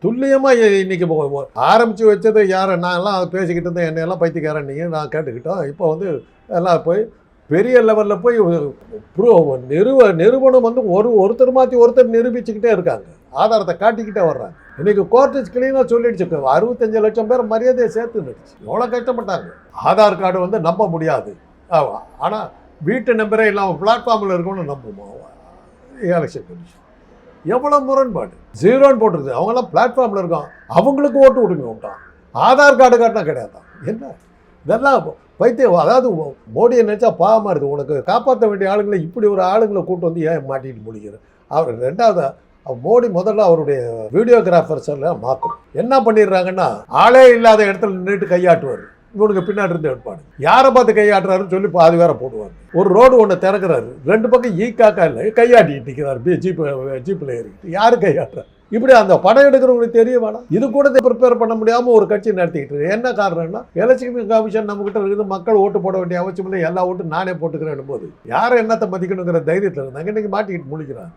துல்லியமாக இன்னைக்கு ஆரம்பித்து வச்சது யாரை நான்லாம் அதை பேசிக்கிட்டு இருந்தேன், என்னையெல்லாம் பைத்தியக்காரன் நீங்கள் நான் கேட்டுக்கிட்டோம். இப்போ வந்து எல்லாம் போய் பெரிய லெவலில் போய் நிறுவனம் வந்து ஒருத்தர் மாற்றி ஒருத்தர் நிரூபிச்சுக்கிட்டே இருக்காங்க, ஆதாரத்தை காட்டிக்கிட்டே வர்றாங்க. இன்றைக்கி கோர்ட்டு கிளீனாக சொல்லிடுச்சு, 65 லட்சம் பேர் மரியாதையை சேர்த்துனுடுச்சு. எவ்வளோ கஷ்டப்பட்டாங்க. ஆதார் கார்டு வந்து நம்ப முடியாது, ஆனால் வீட்டு நம்பரே இல்லாமல் பிளாட்ஃபார்மில் இருக்கணும்னு நம்புமா எலெக்ஷன் கமிஷன். எவ்வளோ முரண்பாடு. 0ன்னு போட்டுருது. அவங்களாம் பிளாட்ஃபார்மில் இருக்கான், அவங்களுக்கு ஓட்டு விடுங்க விட்டான். ஆதார் கார்டு காட்டினா கிடையாது. என்ன இதெல்லாம் பைத்தியம். அதாவது மோடியை நினச்சா பாவமாக இருக்குது. உனக்கு காப்பாற்ற வேண்டிய ஆளுங்களை இப்படி ஒரு ஆளுங்களை கூட்டு வந்து ஏன் மாட்டிட்டு முடிக்கிறது. அவர் ரெண்டாவது மோடி முதல்ல அவருடைய வீடியோகிராஃபர்ஸ் எல்லாம் மாற்றணும். என்ன பண்ணிடுறாங்கன்னா, ஆளே இல்லாத இடத்துல நின்றுட்டு கையாட்டுவார், இவனுக்கு பின்னாடி இருந்து எடுப்பாடு. யாரை பார்த்து கையாட்டுறாருன்னு சொல்லி பாதி வேற போடுவார். ஒரு ரோடு ஒன்று திறக்கிறாரு, 2 பக்கம் ஈக்காக்கா இல்லை, கையாட்டிட்டு நிற்கிறார் ஜீப்பில் ஏறிக்கிட்டு. யாரு கையாட்டுறாரு? இப்படி அந்த படம் எடுக்கிறவங்களுக்கு தெரிய வேணாம். இது கூட ப்ரிப்பேர் பண்ண முடியாமல் ஒரு கட்சி நடத்திக்கிட்டு என்ன காரணம்னா, எலெக்ஷன் கமிஷன் நம்மகிட்ட இருக்குது, மக்கள் ஓட்டு போட வேண்டிய அவசியம் இல்லை, எல்லா ஓட்டும் நானே போட்டுக்கிறேன் போது யாரை என்னத்தை மதிக்கணுங்கிற தைரியத்தில் இருந்தாங்க. இன்னைக்கு மாட்டிக்கிட்டு முழிக்கிறாங்க.